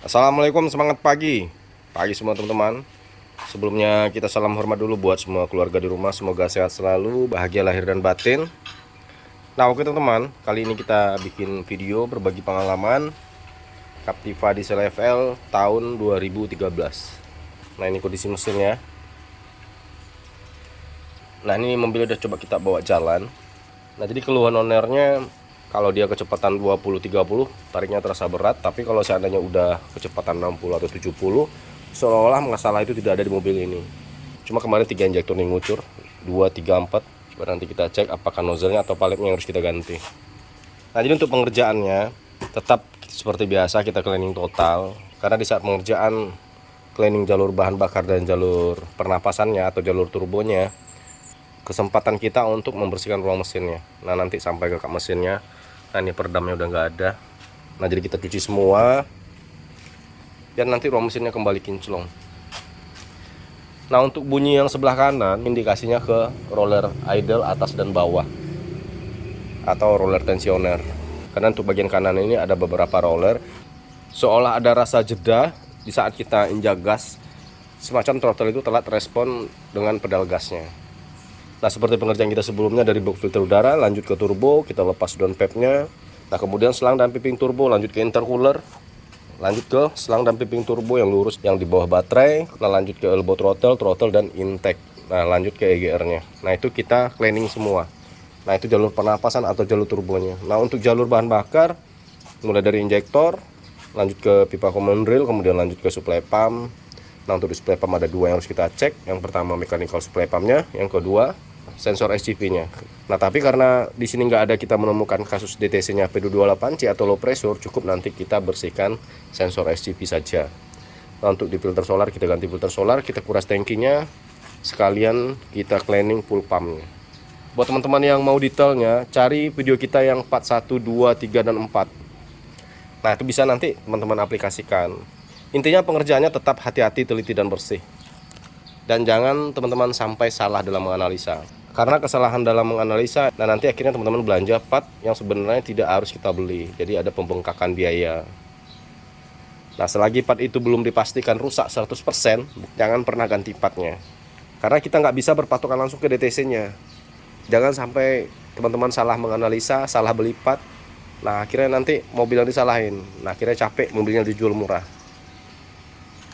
Assalamualaikum, semangat pagi. Pagi semua teman-teman. Sebelumnya kita salam hormat dulu buat semua keluarga di rumah. Semoga sehat selalu, bahagia lahir dan batin. Nah oke teman-teman, kali ini kita bikin video berbagi pengalaman Captiva Diesel FL tahun 2013. Nah ini kondisi mesinnya. Nah ini mobil udah coba kita bawa jalan. Nah jadi keluhan ownernya, kalau dia kecepatan 20-30 tariknya terasa berat, tapi kalau seandainya udah kecepatan 60 atau 70 seolah-olah masalah itu tidak ada di mobil ini. Cuma kemarin 3 injektor yang ngucur, 2, 3, 4. Coba nanti kita cek apakah nozzle-nya atau paletnya yang harus kita ganti. Nah jadi untuk pengerjaannya tetap seperti biasa kita cleaning total, karena di saat pengerjaan cleaning jalur bahan bakar dan jalur pernapasannya atau jalur turbonya, kesempatan kita untuk membersihkan ruang mesinnya. Nah nanti sampai ke kap mesinnya, nah ini peredamnya udah nggak ada. Nah jadi kita cuci semua biar nanti ruang mesinnya kembali kinclong. Nah untuk bunyi yang sebelah kanan indikasinya ke roller idle atas dan bawah atau roller tensioner. Karena untuk bagian kanan ini ada beberapa roller, seolah ada rasa jeda di saat kita injak gas, semacam throttle itu telat respon dengan pedal gasnya. Nah seperti pengerjaan kita sebelumnya, dari box filter udara lanjut ke turbo, kita lepas downpipe-nya. Nah kemudian selang dan piping turbo lanjut ke intercooler, lanjut ke selang dan piping turbo yang lurus yang di bawah baterai. Nah lanjut ke elbow throttle dan intake. Nah lanjut ke EGR-nya. Nah itu kita cleaning semua. Nah itu jalur pernapasan atau jalur turbonya. Nah untuk jalur bahan bakar, mulai dari injektor, lanjut ke pipa common rail, kemudian lanjut ke supply pump. Nah untuk di supply pump ada dua yang harus kita cek. Yang pertama mechanical supply pumpnya, yang kedua sensor SCV-nya. Nah tapi karena di sini nggak ada kita menemukan kasus DTC-nya P228C atau low pressure, cukup nanti kita bersihkan sensor SCV saja. Nah untuk di filter solar kita ganti filter solar, kita kuras tangkinya, sekalian kita cleaning full pumpnya. Buat teman-teman yang mau detailnya, cari video kita yang part 1, 2, 3, dan 4. Nah itu bisa nanti teman-teman aplikasikan. Intinya pengerjaannya tetap hati-hati, teliti, dan bersih. Dan jangan teman-teman sampai salah dalam menganalisa. Karena kesalahan dalam menganalisa, nah nanti akhirnya teman-teman belanja part yang sebenarnya tidak harus kita beli. Jadi ada pembengkakan biaya. Nah selagi part itu belum dipastikan rusak 100%, jangan pernah ganti partnya. Karena kita nggak bisa berpatokan langsung ke DTC-nya. Jangan sampai teman-teman salah menganalisa, salah beli part. Nah akhirnya nanti mobil yang disalahin. Nah akhirnya capek, mobilnya dijual murah.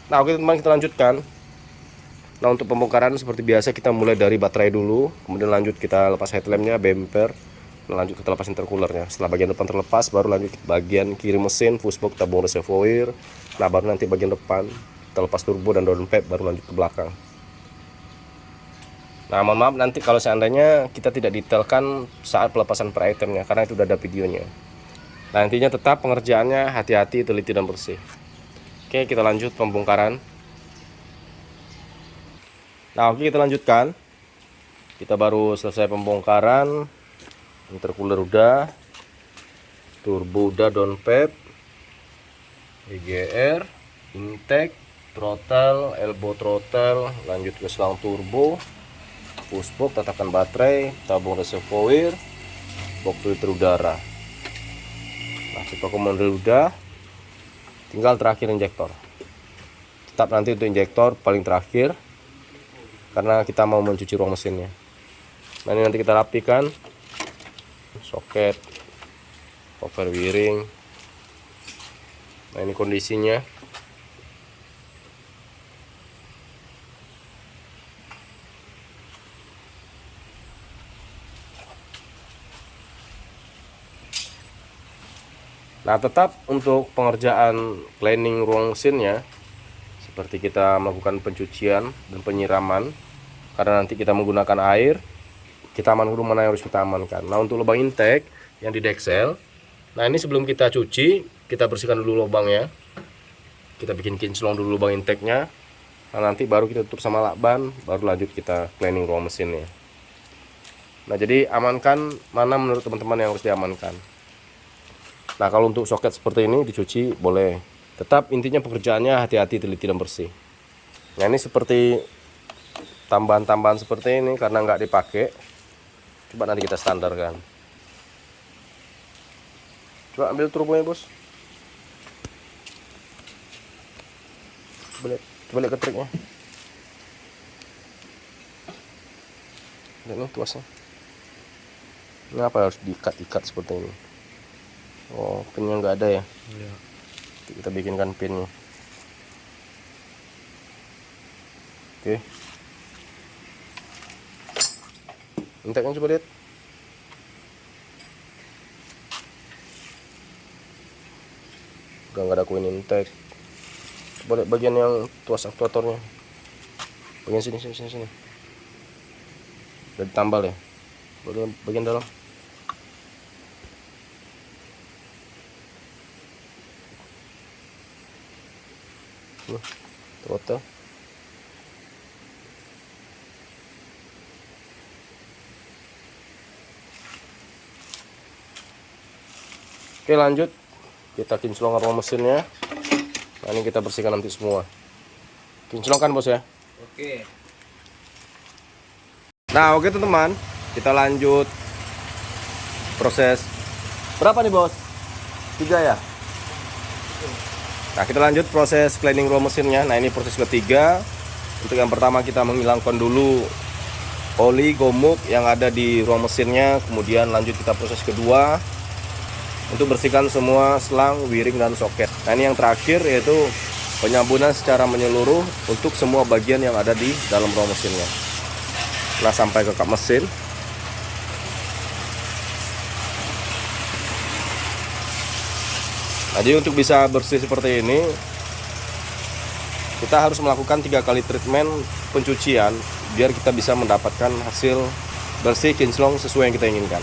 Nah oke teman-teman, kita lanjutkan. Nah untuk pembongkaran seperti biasa kita mulai dari baterai dulu, kemudian lanjut kita lepas headlampnya, bumper, lanjut kita lepas intercoolernya. Setelah bagian depan terlepas, baru lanjut bagian kiri mesin, pushbox, tabung reservoir. Nah baru nanti bagian depan kita lepas turbo dan downpipe, baru lanjut ke belakang. Nah mohon maaf nanti kalau seandainya kita tidak detailkan saat pelepasan per itemnya, karena itu udah ada videonya. Nah intinya tetap pengerjaannya hati-hati, teliti, dan bersih. Oke kita lanjut pembongkaran. Nah oke kita lanjutkan. Kita baru selesai pembongkaran. Intercooler udah, turbo udah, downpipe, EGR, intake, throttle, elbow throttle, lanjut ke selang turbo, pushbox, tatakan baterai, tabung reservoir, box filter udara. Nah pipa common rail udah, tinggal terakhir injektor. Tetap nanti untuk injektor paling terakhir, karena kita mau mencuci ruang mesinnya. Nah ini nanti kita rapikan soket, cover wiring. Nah ini kondisinya. Nah tetap untuk pengerjaan cleaning ruang mesinnya, seperti kita melakukan pencucian dan penyiraman, karena nanti kita menggunakan air, kita amankan dulu mana yang harus kita amankan. Nah untuk lubang intake yang di deksel, nah ini sebelum kita cuci, kita bersihkan dulu lubangnya. Kita bikin kinclong dulu lubang intake-nya. Nah nanti baru kita tutup sama lakban, baru lanjut kita cleaning ruang mesinnya. Nah jadi amankan mana menurut teman-teman yang harus diamankan. Nah kalau untuk soket seperti ini dicuci boleh. Tetap intinya pekerjaannya hati-hati, teliti, dan bersih. Nah ini seperti tambahan-tambahan seperti ini karena nggak dipakai. Coba nanti kita standarkan. Coba ambil turbonya bos. Coba lihat ke triknya. Lihat nih tuasnya. Kenapa harus diikat-ikat seperti ini? Oh, pinnya nggak ada ya? Iya. Kita bikinkan pinnya. Oke. Inteknya coba lihat. Udah nggak ada koin intek. Coba lihat bagian yang tuas aktuatornya. Bagian sini. Udah ditambal ya. Bagian dalam. Throttle. Oke, lanjut kita kinclong aroma mesinnya. Nah, ini kita bersihkan nanti semua. Kinclongkan bos ya. Oke. Nah, oke teman-teman, kita lanjut proses. Berapa nih bos? 3 ya. Nah, kita lanjut proses cleaning roll mesinnya. Nah, ini proses ketiga. Untuk yang pertama kita menghilangkan dulu oli gomuk yang ada di ruang mesinnya. Kemudian lanjut kita proses kedua untuk bersihkan semua selang, wiring, dan soket. Nah, ini yang terakhir yaitu penyambunan secara menyeluruh untuk semua bagian yang ada di dalam ruang mesinnya. Nah, sampai ke kap mesin. Nah, jadi untuk bisa bersih seperti ini, kita harus melakukan 3 kali treatment pencucian biar kita bisa mendapatkan hasil bersih kinclong sesuai yang kita inginkan.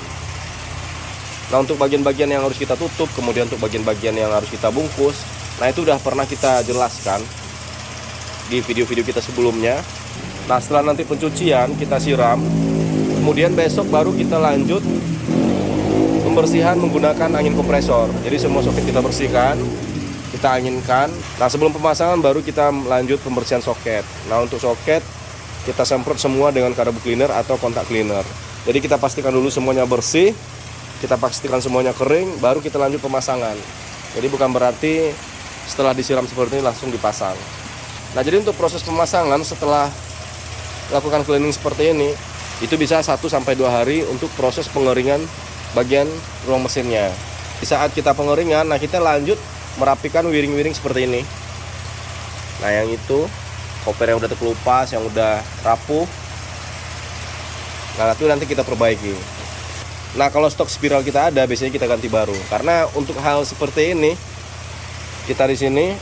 Nah, untuk bagian-bagian yang harus kita tutup, kemudian untuk bagian-bagian yang harus kita bungkus, nah itu udah pernah kita jelaskan di video-video kita sebelumnya. Nah, setelah nanti pencucian kita siram, kemudian besok baru kita lanjut pembersihan menggunakan angin kompresor. Jadi semua soket kita bersihkan, kita anginkan. Nah, sebelum pemasangan baru kita lanjut pembersihan soket. Nah, untuk soket kita semprot semua dengan karbu cleaner atau kontak cleaner. Jadi kita pastikan dulu semuanya bersih, kita pastikan semuanya kering, baru kita lanjut pemasangan. Jadi bukan berarti setelah disiram seperti ini langsung dipasang. Nah, jadi untuk proses pemasangan setelah lakukan cleaning seperti ini, itu bisa 1-2 hari untuk proses pengeringan bagian ruang mesinnya. Di saat kita pengeringan, nah kita lanjut merapikan wiring-wiring seperti ini. Nah, yang itu koper yang udah terkelupas, yang udah rapuh, nah itu nanti kita perbaiki. Nah, kalau stok spiral kita ada, biasanya kita ganti baru. Karena untuk hal seperti ini, kita di sini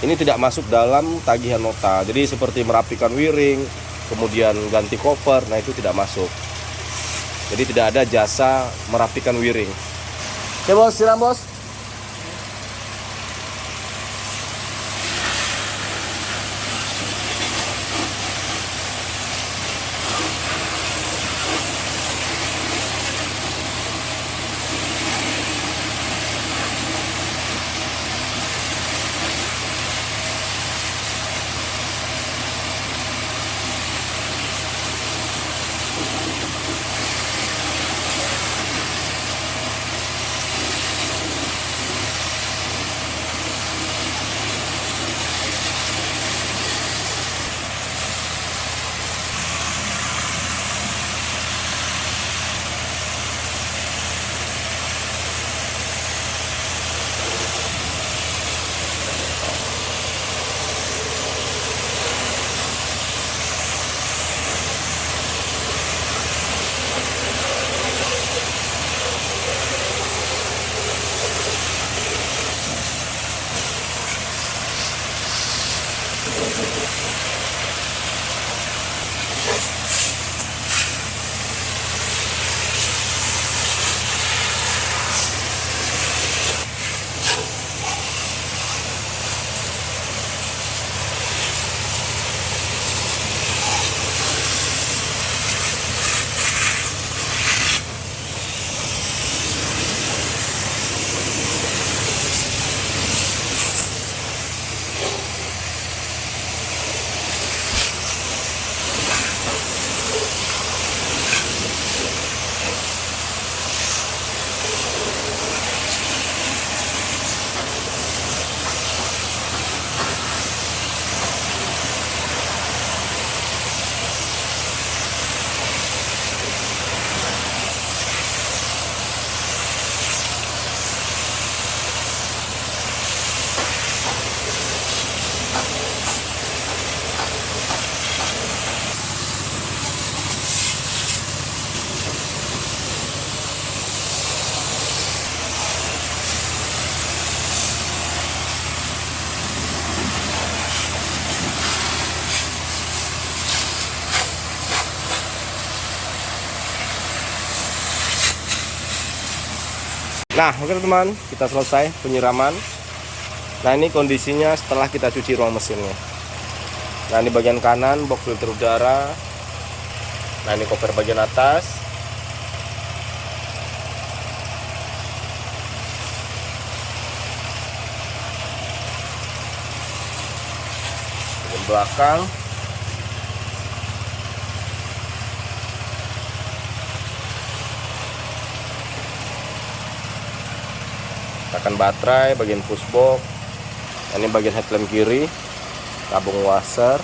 ini tidak masuk dalam tagihan nota. Jadi seperti merapikan wiring, kemudian ganti cover, nah itu tidak masuk. Jadi tidak ada jasa merapikan wiring. Oke bos, siram bos. Nah, oke teman, kita selesai penyiraman. Nah, ini kondisinya setelah kita cuci ruang mesinnya. Nah, ini bagian kanan box filter udara. Nah, ini cover bagian atas. Bagian belakang. Tekan baterai, bagian pushbox. Ini bagian headlamp kiri, tabung washer.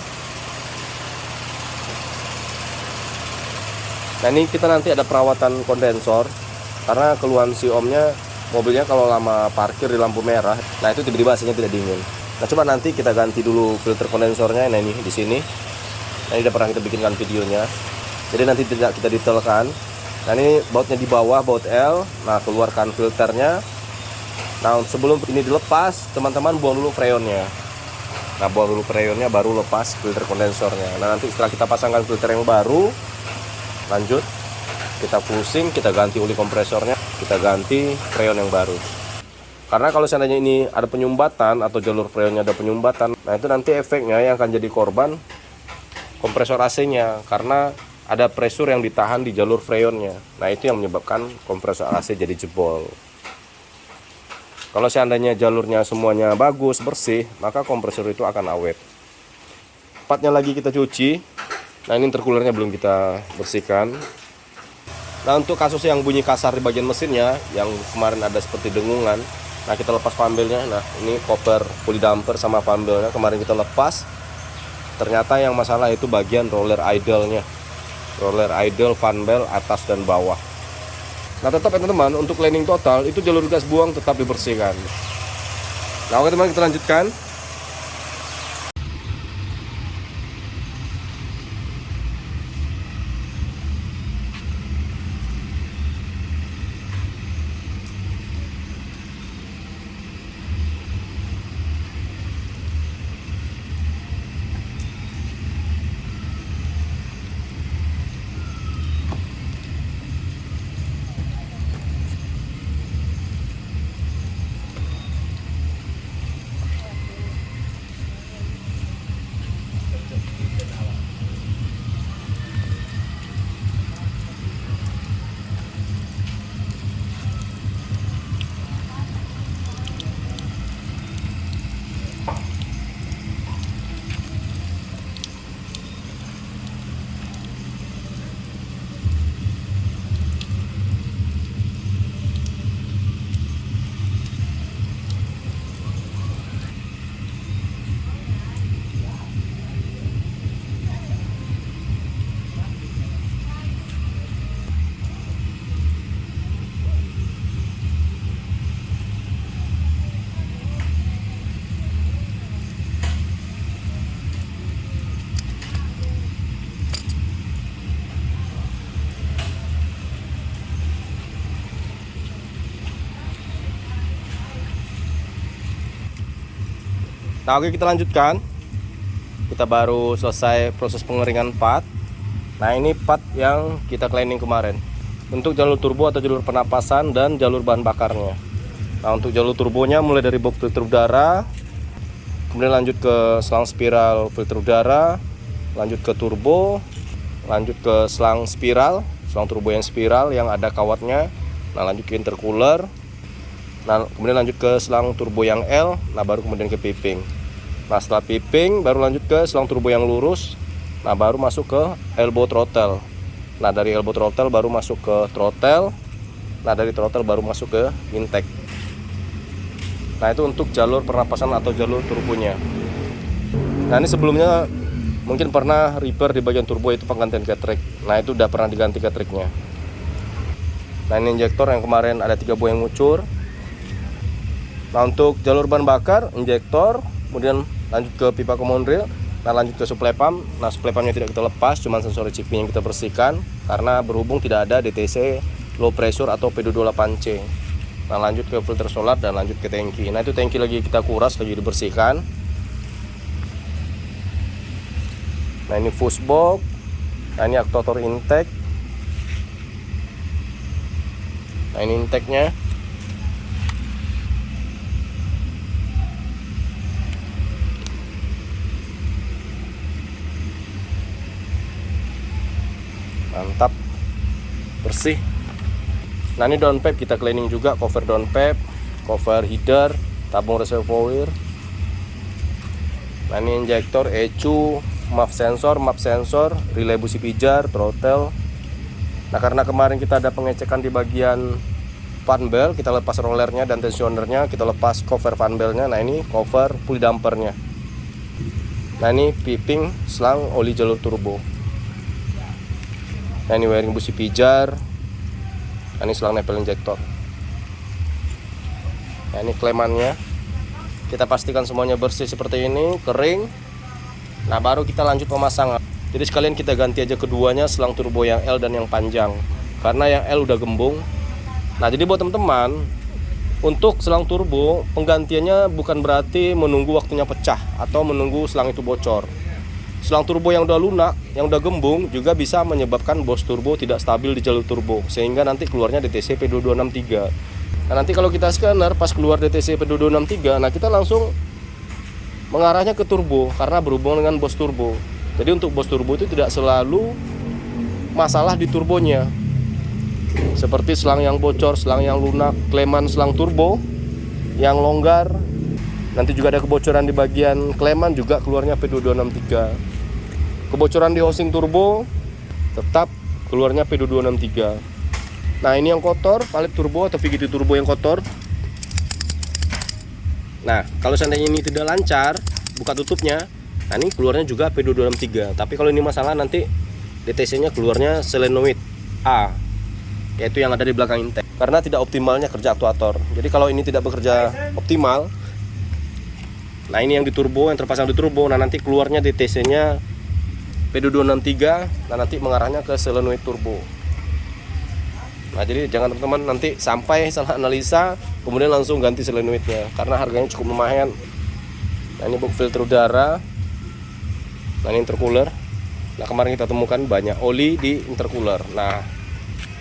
Nah, ini kita nanti ada perawatan kondensor karena keluhan si omnya, mobilnya kalau lama parkir di lampu merah, nah itu tiba-tiba AC-nya tidak dingin. Nah, coba nanti kita ganti dulu filter kondensornya. Nah, ini di sini. Nah, ini udah pernah kita bikinkan videonya. Jadi nanti tidak kita detailkan. Nah, ini bautnya di bawah, baut L. Nah, keluarkan filternya. Nah, sebelum ini dilepas, teman-teman buang dulu freonnya. Nah, buang dulu freonnya baru lepas filter kondensornya. Nah, nanti setelah kita pasangkan filter yang baru, lanjut kita pusing, kita ganti oli kompresornya, kita ganti freon yang baru. Karena kalau seandainya ini ada penyumbatan atau jalur freonnya ada penyumbatan, nah itu nanti efeknya yang akan jadi korban kompresor AC-nya, karena ada pressure yang ditahan di jalur freonnya. Nah, itu yang menyebabkan kompresor AC jadi jebol. Kalau seandainya jalurnya semuanya bagus, bersih, maka kompresor itu akan awet. Partnya lagi kita cuci. Nah, ini intercoolernya belum kita bersihkan. Nah, untuk kasus yang bunyi kasar di bagian mesinnya, yang kemarin ada seperti dengungan, nah kita lepas pambelnya. Nah, ini koper puli damper sama pambelnya kemarin kita lepas. Ternyata yang masalah itu bagian roller idle-nya. Roller idle, fan belt, atas dan bawah. Nah, tetap ya teman-teman, untuk cleaning total itu jalur gas buang tetap dibersihkan. Nah, oke teman, kita lanjutkan. Nah, oke, kita lanjutkan. Kita baru selesai proses pengeringan pad. Nah, ini pad yang kita cleaning kemarin untuk jalur turbo atau jalur penapasan dan jalur bahan bakarnya. Nah, untuk jalur turbonya mulai dari box filter udara, kemudian lanjut ke selang spiral filter udara, lanjut ke turbo, lanjut ke selang spiral, selang turbo yang spiral yang ada kawatnya. Nah, lanjut ke intercooler. Nah, kemudian lanjut ke selang turbo yang L. Nah, baru kemudian ke piping. Nah, setelah piping baru lanjut ke selang turbo yang lurus. Nah, baru masuk ke elbow throttle. Nah, dari elbow throttle baru masuk ke throttle. Nah, dari throttle baru masuk ke intake. Nah, itu untuk jalur pernapasan atau jalur turbonya. Nah, ini sebelumnya mungkin pernah repair di bagian turbo itu penggantian cartridge. Nah, itu udah pernah diganti cartridge-nya. Nah, ini injektor yang kemarin ada 3 buah yang ngucur. Nah, untuk jalur bahan bakar, injektor, kemudian lanjut ke pipa common rail. Nah, lanjut ke supply pump. Nah, supply pumpnya tidak kita lepas, cuma sensor chipping yang kita bersihkan karena berhubung tidak ada DTC low pressure atau P228C. Nah, lanjut ke filter solar dan lanjut ke tangki. Nah, itu tangki lagi kita kuras, lagi dibersihkan. Nah, ini fuse box. Nah, ini aktuator intake. Nah, ini intake-nya. Mantap, bersih. Nah ini downpipe kita cleaning juga, cover downpipe, cover header, tabung reservoir. Nah ini injektor, ECU, map sensor, relay busi pijar, throttle. Nah karena kemarin kita ada pengecekan di bagian fan belt, kita lepas rollernya dan tensionernya, kita lepas cover fan beltnya. Nah ini cover pulley dampernya. Nah ini piping selang oli jalur turbo. Nah ini wiring busi pijar. Nah ini selang nempel injektor. Nah ini klemannya. Kita pastikan semuanya bersih seperti ini, kering. Nah baru kita lanjut pemasangan. Jadi sekalian kita ganti aja keduanya, selang turbo yang L dan yang panjang. Karena yang L udah gembung. Nah jadi buat teman-teman, untuk selang turbo penggantiannya bukan berarti menunggu waktunya pecah atau menunggu selang itu bocor. Selang turbo yang udah lunak, yang udah gembung juga bisa menyebabkan bos turbo tidak stabil di jalur turbo, sehingga nanti keluarnya DTC P2263. Nah nanti kalau kita scanner pas keluar DTC P2263, nah kita langsung mengarahnya ke turbo karena berhubungan dengan bos turbo. Jadi untuk bos turbo itu tidak selalu masalah di turbonya. Seperti selang yang bocor, selang yang lunak, kleman selang turbo yang longgar. Nanti juga ada kebocoran di bagian kleman, juga keluarnya P2263. Kebocoran di housing turbo tetap keluarnya P2263. Nah ini yang kotor, palet turbo atau VGT turbo yang kotor. Nah kalau seandainya ini tidak lancar, buka tutupnya, nah ini keluarnya juga P2263. Tapi kalau ini masalah nanti DTC nya keluarnya solenoid A, yaitu yang ada di belakang intake, karena tidak optimalnya kerja aktuator. Jadi kalau ini tidak bekerja optimal, nah ini yang di turbo, yang terpasang di turbo, nah nanti keluarnya DTC nya P2263, nah nanti mengarahnya ke solenoid turbo. Nah jadi jangan teman-teman nanti sampai salah analisa kemudian langsung ganti solenoidnya, karena harganya cukup lumayan. Nah ini box filter udara. Nah ini intercooler. Nah kemarin kita temukan banyak oli di intercooler. Nah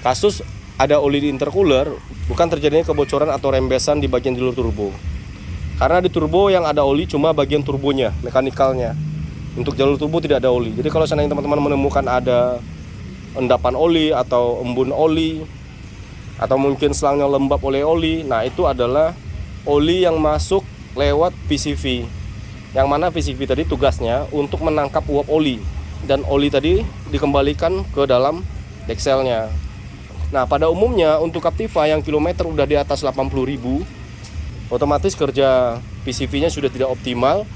kasus ada oli di intercooler bukan terjadinya kebocoran atau rembesan di bagian jalur turbo. Karena di turbo yang ada oli cuma bagian turbonya, mekanikalnya. Untuk jalur turbo tidak ada oli. Jadi kalau seandainya teman-teman menemukan ada endapan oli atau embun oli, atau mungkin selangnya lembab oleh oli, nah itu adalah oli yang masuk lewat PCV. Yang mana PCV tadi tugasnya untuk menangkap uap oli, dan oli tadi dikembalikan ke dalam dekselnya. Nah pada umumnya untuk Captiva yang kilometer udah di atas 80.000, otomatis kerja PCV nya sudah tidak optimal.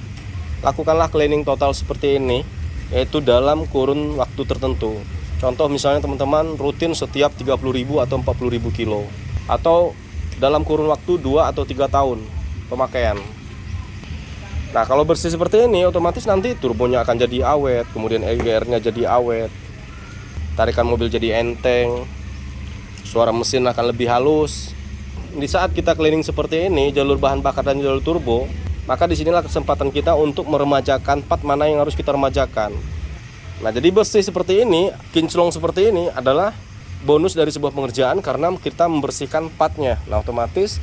Lakukanlah cleaning total seperti ini, yaitu dalam kurun waktu tertentu. Contoh misalnya teman-teman rutin setiap 30.000 atau 40.000 kilo, atau dalam kurun waktu 2 atau 3 tahun pemakaian. Nah kalau bersih seperti ini, otomatis nanti turbonya akan jadi awet, kemudian EGR nya jadi awet, tarikan mobil jadi enteng, suara mesin akan lebih halus. Di saat kita cleaning seperti ini, jalur bahan bakar dan jalur turbo, maka disinilah kesempatan kita untuk meremajakan part mana yang harus kita remajakan. Nah jadi bersih seperti ini, kinclong seperti ini adalah bonus dari sebuah pengerjaan karena kita membersihkan partnya. Nah otomatis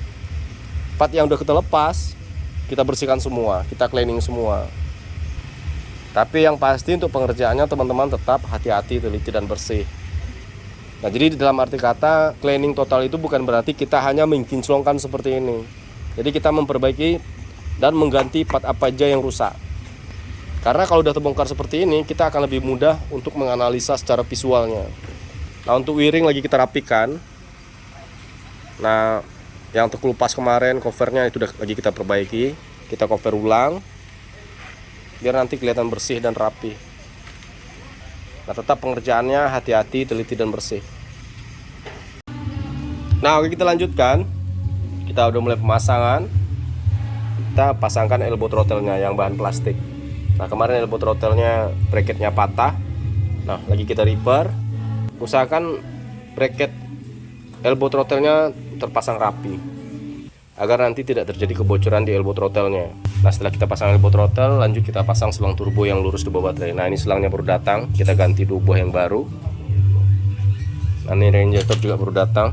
part yang udah kita lepas, kita bersihkan semua, kita cleaning semua. Tapi yang pasti untuk pengerjaannya teman-teman tetap hati-hati, teliti dan bersih. Nah jadi dalam arti kata cleaning total itu bukan berarti kita hanya mengkinclongkan seperti ini. Jadi kita memperbaiki dan mengganti part apa aja yang rusak. Karena kalau udah terbongkar seperti ini, kita akan lebih mudah untuk menganalisa secara visualnya. Nah untuk wiring lagi kita rapikan. Nah yang terkelupas kemarin covernya itu udah lagi kita perbaiki, kita cover ulang biar nanti kelihatan bersih dan rapi. Nah tetap pengerjaannya hati-hati, teliti dan bersih. Nah oke, kita lanjutkan. Kita udah mulai pemasangan. Kita pasangkan elbow throttle-nya yang bahan plastik. Nah kemarin elbow throttle-nya bracketnya patah. Nah lagi kita repair. Usahakan bracket elbow throttle-nya terpasang rapi agar nanti tidak terjadi kebocoran di elbow throttle-nya. Nah setelah kita pasang elbow throttle, lanjut kita pasang selang turbo yang lurus di bawah baterai. Nah ini selangnya baru datang, kita ganti dua buah yang baru. Nah ini injektor juga baru datang.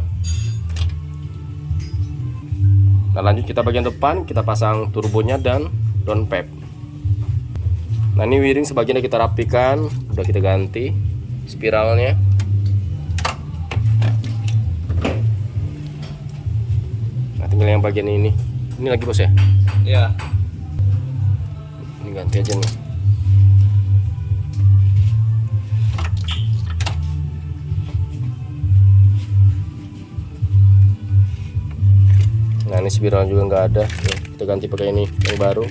Nah lanjut kita bagian depan, kita pasang turbonya dan downpipe. Nah ini wiring sebagiannya kita rapikan, udah kita ganti spiralnya. tinggal yang bagian ini lagi bos ya. Iya. Ini ganti aja nih. Nah ini spiral juga nggak ada, kita ganti pakai ini yang baru.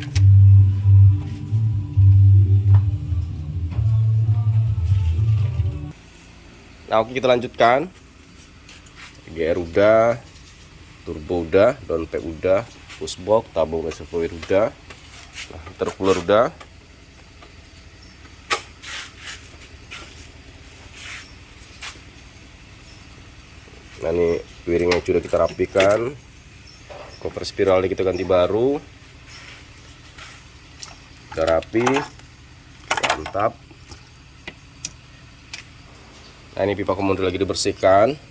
Nah oke, kita lanjutkan. GR udah, turbo udah, downpipe udah, pushbox, tabung reservoir udah, nah, intercooler udah. Nah ini wiringnya sudah kita rapikan, cover spiralnya kita ganti baru, udah rapi, mantap. Nah ini pipa komodo lagi dibersihkan.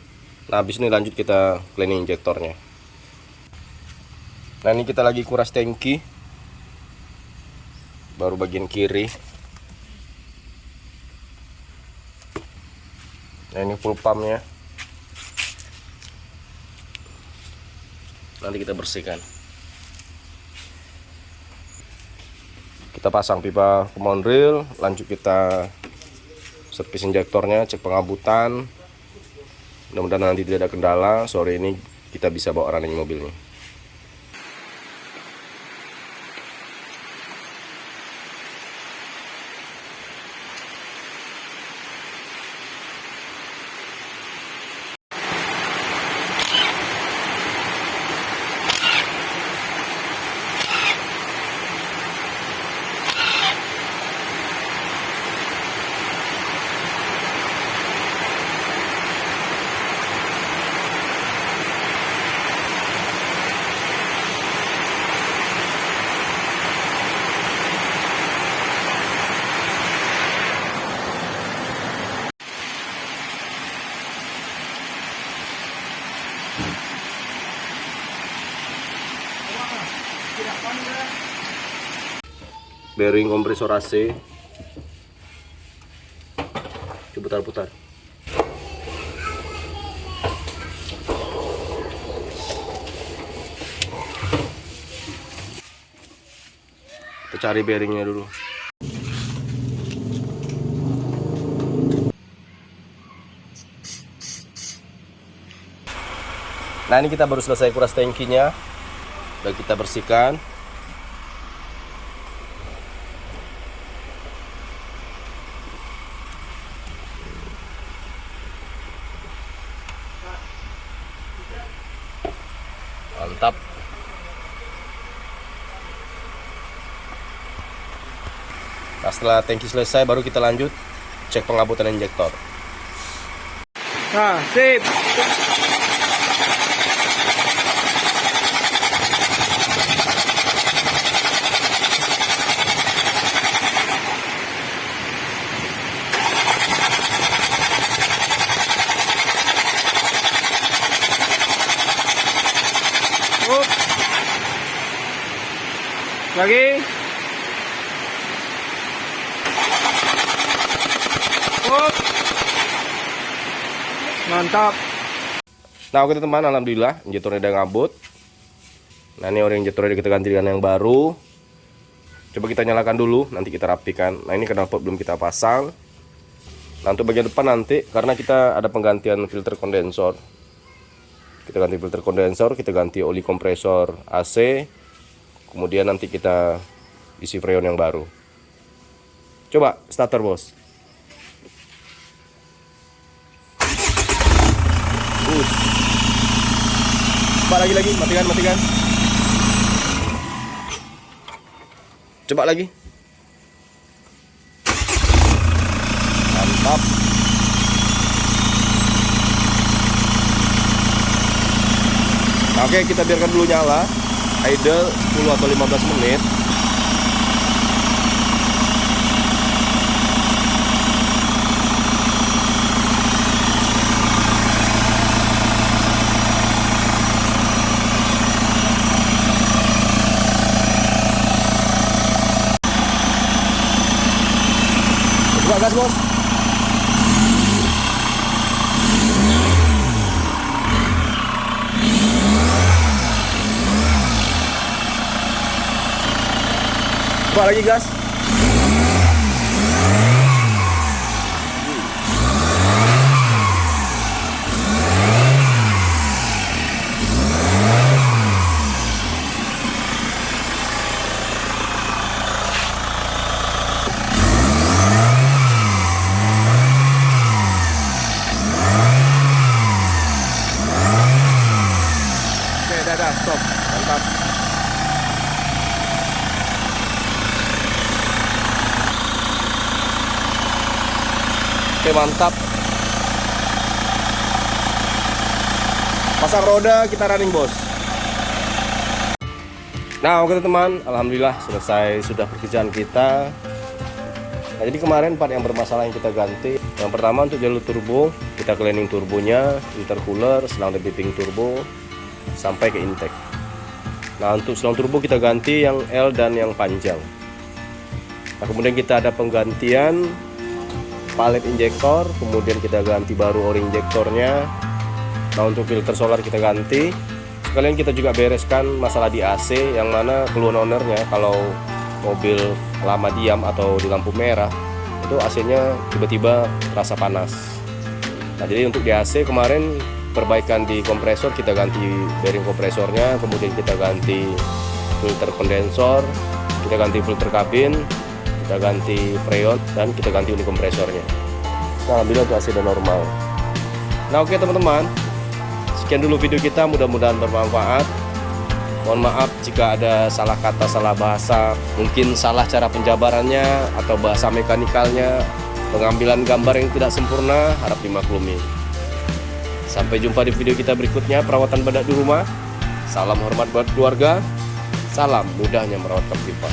Nah habis ini lanjut kita cleaning injektornya. Nah ini kita lagi kuras tangki, baru bagian kiri. Nah ini full pumpnya, nanti kita bersihkan. Kita pasang pipa common rail, lanjut kita servis injektornya, cek pengabutan. Mudah-mudahan nanti tidak ada kendala. Sore ini kita bisa bawa running mobilnya. Bearing kompresor AC, coba putar-putar. Kita cari bearingnya dulu. Nah ini kita baru selesai kuras tangkinya, udah kita bersihkan. Mantap. Nah setelah tangki selesai baru kita lanjut cek pengabutan injektor. Nah, sip. Lagi. Mantap. Nah oke teman, alhamdulillah injektornya udah ngabut. Nah ini orang injektornya kita ganti dengan yang baru. Coba kita nyalakan dulu, nanti kita rapikan. Nah ini knalpot belum kita pasang. Nah untuk bagian depan nanti, karena kita ada penggantian filter kondensor, kita ganti filter kondensor, kita ganti oli kompresor AC, kemudian nanti kita isi freon yang baru. Coba starter bos. Coba lagi, matikan. Coba lagi. Mantap. Nah, oke, kita biarkan dulu nyala, idle 10 atau 15 menit. Coba gas bos. Coba lagi gas. Oke, dah, stop. Mantap. Oke, mantap. Pasang roda, kita running, bos. Nah, oke teman, alhamdulillah sudah pekerjaan kita. Nah, jadi kemarin part yang bermasalah yang kita ganti. Yang pertama untuk jalur turbo, kita cleaning turbonya, intercooler, selang debiting turbo sampai ke intake. Nah, untuk selang turbo kita ganti yang L dan yang panjang. Nah, kemudian kita ada penggantian palet injektor, kemudian kita ganti baru ori injektornya. Nah, untuk filter solar kita ganti. Sekalian kita juga bereskan masalah di AC, yang mana keluhan ownernya kalau mobil lama diam atau di lampu merah itu AC-nya tiba-tiba terasa panas. Nah, jadi untuk di AC kemarin perbaikan di kompresor, kita ganti bearing kompresornya, kemudian kita ganti filter kondensor, kita ganti filter kabin, kita ganti freon, dan kita ganti unit kompresornya. Nah, alhamdulillah untuk AC udah normal. Nah, oke teman-teman, sekian dulu video kita, mudah-mudahan bermanfaat. Mohon maaf jika ada salah kata, salah bahasa, mungkin salah cara penjabarannya atau bahasa mekanikalnya, pengambilan gambar yang tidak sempurna, harap dimaklumi. Sampai jumpa di video kita berikutnya, perawatan badak di rumah. Salam hormat buat keluarga, salam mudahnya merawat Kaptipa.